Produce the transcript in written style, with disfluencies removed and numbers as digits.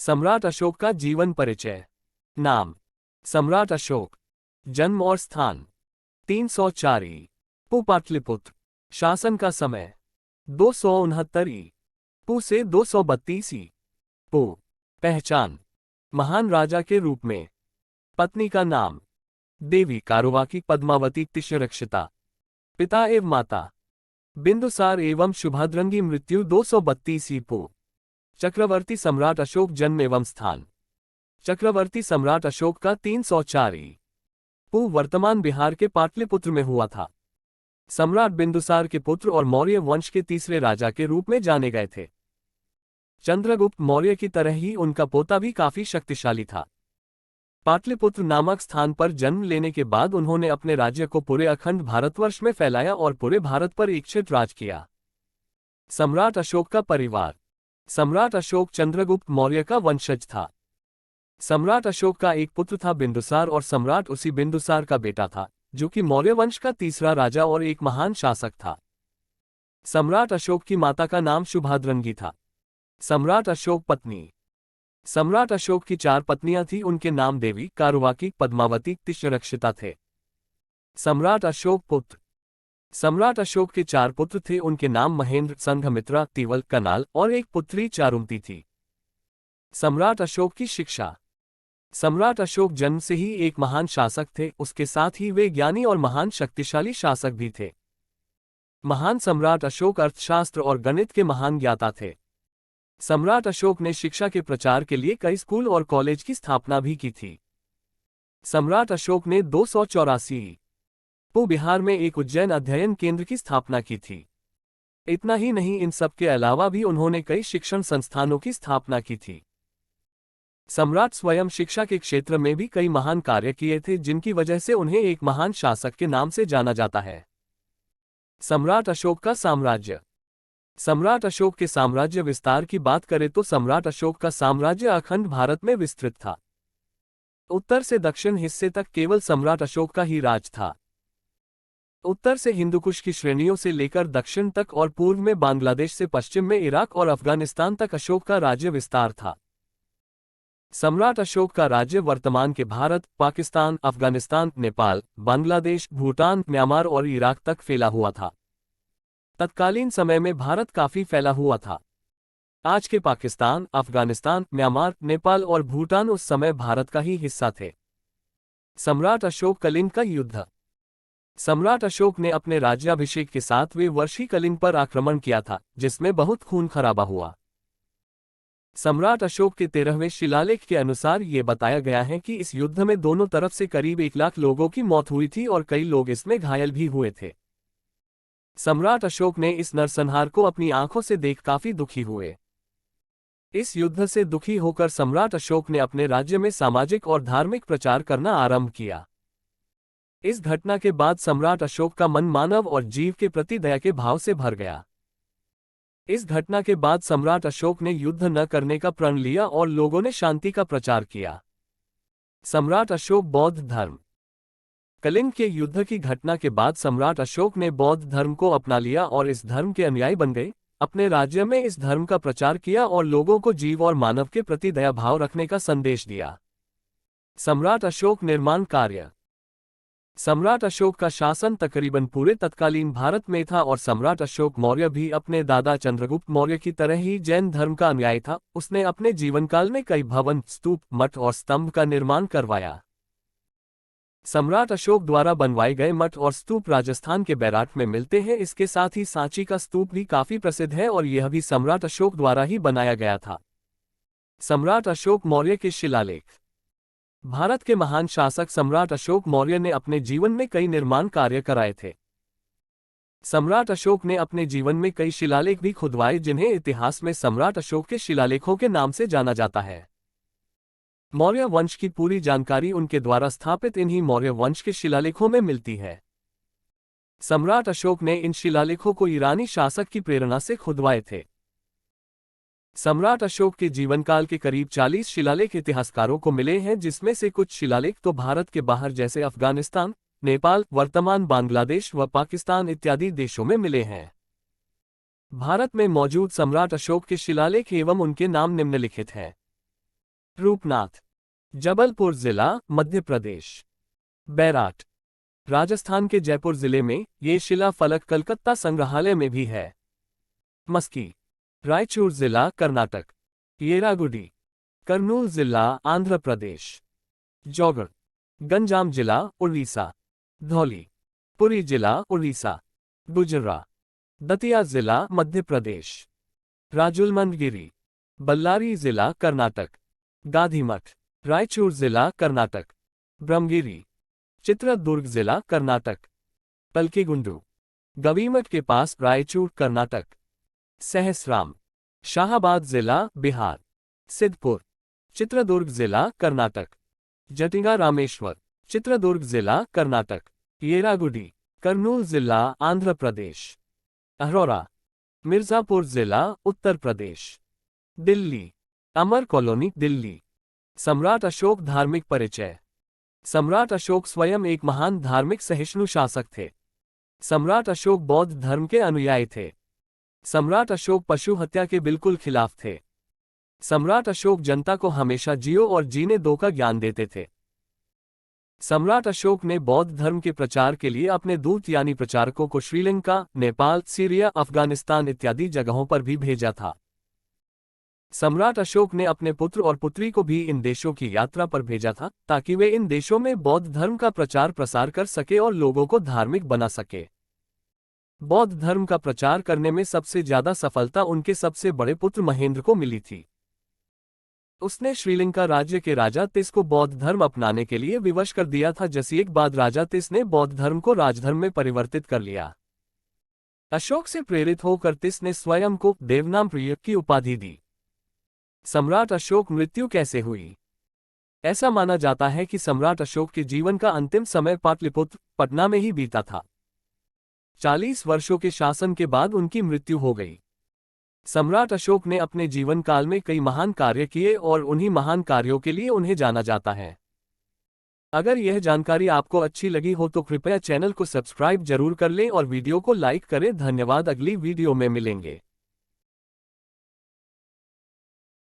सम्राट अशोक का जीवन परिचय। नाम: सम्राट अशोक। जन्म और स्थान: 304 ई. पू पाटलिपुत्र। शासन का समय: 269 ई. पू से 232 ई. पू। पहचान: महान राजा के रूप में। पत्नी का नाम: देवी कारुवाकी पद्मावती तिष्यरक्षिता। पिता एवं माता: बिंदुसार एवं शुभाद्रंगी। मृत्यु 232 ई. पू। चक्रवर्ती सम्राट अशोक। जन्म एवं स्थान: चक्रवर्ती सम्राट अशोक का 304 ई. पू वर्तमान बिहार के पाटलिपुत्र में हुआ था। सम्राट बिंदुसार के पुत्र और मौर्य वंश के तीसरे राजा के रूप में जाने गए थे। चंद्रगुप्त मौर्य की तरह ही उनका पोता भी काफी शक्तिशाली था। पाटलिपुत्र नामक स्थान पर जन्म लेने के बाद उन्होंने अपने राज्य को पूरे अखंड भारतवर्ष में फैलाया और पूरे भारत पर इच्छित राज किया। सम्राट अशोक का परिवार: सम्राट अशोक चंद्रगुप्त मौर्य का वंशज था। सम्राट अशोक का एक पुत्र था बिंदुसार और सम्राट उसी बिंदुसार का बेटा था, जो कि मौर्य वंश का तीसरा राजा और एक महान शासक था। सम्राट अशोक की माता का नाम शुभाद्रंगी था। सम्राट अशोक पत्नी: सम्राट अशोक की 4 पत्नियां थीं। उनके नाम देवी कारुवाकी पद्मावती तिष्यरक्षिता थे। सम्राट अशोक पुत्र: सम्राट अशोक के 4 पुत्र थे। उनके नाम महेंद्र, संघमित्रा, तिवल, कनाल और एक पुत्री चारुमती थी। सम्राट अशोक की शिक्षा: सम्राट अशोक जन्म से ही एक महान शासक थे, उसके साथ ही वे ज्ञानी और महान शक्तिशाली शासक भी थे। महान सम्राट अशोक अर्थशास्त्र और गणित के महान ज्ञाता थे। सम्राट अशोक ने शिक्षा के प्रचार के लिए कई स्कूल और कॉलेज की स्थापना भी की थी। सम्राट अशोक ने 284 पू बिहार में एक उज्जैन अध्ययन केंद्र की स्थापना की थी। इतना ही नहीं, इन सब के अलावा भी उन्होंने कई शिक्षण संस्थानों की स्थापना की थी। सम्राट स्वयं शिक्षा के क्षेत्र में भी कई महान कार्य किए थे, जिनकी वजह से उन्हें एक महान शासक के नाम से जाना जाता है। सम्राट अशोक का साम्राज्य: सम्राट अशोक के साम्राज्य विस्तार की बात करें तो सम्राट अशोक का साम्राज्य अखंड भारत में विस्तृत था। उत्तर से दक्षिण हिस्से तक केवल सम्राट अशोक का ही राज था। उत्तर से हिंदुकुश की श्रेणियों से लेकर दक्षिण तक और पूर्व में बांग्लादेश से पश्चिम में इराक और अफगानिस्तान तक अशोक का राज्य विस्तार था। सम्राट अशोक का राज्य वर्तमान के भारत, पाकिस्तान, अफगानिस्तान, नेपाल, बांग्लादेश, भूटान, म्यांमार और इराक तक फैला हुआ था। तत्कालीन समय में भारत काफी फैला हुआ था। आज के पाकिस्तान, अफगानिस्तान, म्यांमार, नेपाल और भूटान उस समय भारत का ही हिस्सा थे। सम्राट अशोक कलिंग का युद्ध: सम्राट अशोक ने अपने राज्याभिषेक के 7वें वर्ष ही कलिंग पर आक्रमण किया था, जिसमें बहुत खून खराबा हुआ। सम्राट अशोक के 13वें शिलालेख के अनुसार ये बताया गया है कि इस युद्ध में दोनों तरफ से करीब 1 लाख लोगों की मौत हुई थी और कई लोग इसमें घायल भी हुए थे। सम्राट अशोक ने इस नरसंहार को अपनी आंखों से देख काफी दुखी हुए। इस युद्ध से दुखी होकर सम्राट अशोक ने अपने राज्य में सामाजिक और धार्मिक प्रचार करना आरंभ किया। इस घटना के बाद सम्राट अशोक का मन मानव और जीव के प्रति दया के भाव से भर गया। इस घटना के बाद सम्राट अशोक ने युद्ध न करने का प्रण लिया और लोगों ने शांति का प्रचार किया। सम्राट अशोक बौद्ध धर्म: कलिंग के युद्ध की घटना के बाद सम्राट अशोक ने बौद्ध धर्म को अपना लिया और इस धर्म के अनुयायी बन गए। अपने राज्य में इस धर्म का प्रचार किया और लोगों को जीव और मानव के प्रति दया भाव रखने का संदेश दिया। सम्राट अशोक निर्माण कार्य: सम्राट अशोक का शासन तकरीबन पूरे तत्कालीन भारत में था और सम्राट अशोक मौर्य भी अपने दादा चंद्रगुप्त मौर्य की तरह ही जैन धर्म का अनुयायी था। उसने अपने जीवनकाल में कई भवन, स्तूप, मठ और स्तंभ का निर्माण करवाया। सम्राट अशोक द्वारा बनवाए गए मठ और स्तूप राजस्थान के बैराट में मिलते हैं। इसके साथ ही सांची का स्तूप भी काफी प्रसिद्ध है और यह भी सम्राट अशोक द्वारा ही बनाया गया था। सम्राट अशोक मौर्य के शिलालेख: भारत के महान शासक सम्राट अशोक मौर्य ने अपने जीवन में कई निर्माण कार्य कराए थे। सम्राट अशोक ने अपने जीवन में कई शिलालेख भी खुदवाए, जिन्हें इतिहास में सम्राट अशोक के शिलालेखों के नाम से जाना जाता है। मौर्य वंश की पूरी जानकारी उनके द्वारा स्थापित इन्हीं मौर्य वंश के शिलालेखों में मिलती है। सम्राट अशोक ने इन शिलालेखों को ईरानी शासक की प्रेरणा से खुदवाए थे। सम्राट अशोक के जीवनकाल के करीब 40 शिलालेख इतिहासकारों को मिले हैं, जिसमें से कुछ शिलालेख तो भारत के बाहर जैसे अफगानिस्तान, नेपाल, वर्तमान बांग्लादेश व पाकिस्तान इत्यादि देशों में मिले हैं। भारत में मौजूद सम्राट अशोक के शिलालेख एवं उनके नाम निम्नलिखित हैं। रूपनाथ, जबलपुर जिला, मध्य प्रदेश। बैराट, राजस्थान के जयपुर जिले में ये शिला फलक कलकत्ता संग्रहालय में भी है। मस्की, रायचूर जिला, कर्नाटक। येरागुडी, कर्नूल जिला, आंध्र प्रदेश। जौगड़, गंजाम जिला, उड़ीसा। धौली, पुरी जिला, उड़ीसा। गुजरा, दतिया जिला, मध्य प्रदेश। राजुलमंदगिरी, बल्लारी जिला, कर्नाटक। गाधीमठ, रायचूर जिला, कर्नाटक। ब्रह्मगिरी, चित्रदुर्ग जिला, कर्नाटक। पलकीगुंडू, गवीमठ के पास, रायचूर, कर्नाटक। सहसराम, शाहाबाद जिला, बिहार। सिद्धपुर, चित्रदुर्ग जिला, कर्नाटक। जटिंगा रामेश्वर, चित्रदुर्ग जिला, कर्नाटक। येरागुडी, कर्नूल जिला, आंध्र प्रदेश। अरोरा, मिर्जापुर जिला, उत्तर प्रदेश। दिल्ली, अमर कॉलोनी, दिल्ली। सम्राट अशोक धार्मिक परिचय। सम्राट अशोक स्वयं एक महान धार्मिक सहिष्णु शासक थे। सम्राट अशोक बौद्ध धर्म के अनुयायी थे। सम्राट अशोक पशु हत्या के बिल्कुल खिलाफ थे। सम्राट अशोक जनता को हमेशा जियो और जीने दो का ज्ञान देते थे। सम्राट अशोक ने बौद्ध धर्म के प्रचार के लिए अपने दूत यानी प्रचारकों को श्रीलंका, नेपाल, सीरिया, अफगानिस्तान इत्यादि जगहों पर भी भेजा था। सम्राट अशोक ने अपने पुत्र और पुत्री को भी इन देशों की यात्रा पर भेजा था, ताकि वे इन देशों में बौद्ध धर्म का प्रचार प्रसार कर सके और लोगों को धार्मिक बना सके। बौद्ध धर्म का प्रचार करने में सबसे ज्यादा सफलता उनके सबसे बड़े पुत्र महेंद्र को मिली थी। उसने श्रीलंका राज्य के राजा तिस को बौद्ध धर्म अपनाने के लिए विवश कर दिया था, जैसे बाद राजा तिस ने बौद्ध धर्म को राजधर्म में परिवर्तित कर लिया। अशोक से प्रेरित होकर तिस ने स्वयं को देवनाम प्रिय की उपाधि दी। सम्राट अशोक मृत्यु कैसे हुई? ऐसा माना जाता है कि सम्राट अशोक के जीवन का अंतिम समय पाटलिपुत्र, पटना में ही बीता था। 40 वर्षों के शासन के बाद उनकी मृत्यु हो गई। सम्राट अशोक ने अपने जीवन काल में कई महान कार्य किए और उन्हीं महान कार्यों के लिए उन्हें जाना जाता है। अगर यह जानकारी आपको अच्छी लगी हो तो कृपया चैनल को सब्सक्राइब जरूर कर लें और वीडियो को लाइक करें। धन्यवाद। अगली वीडियो में मिलेंगे।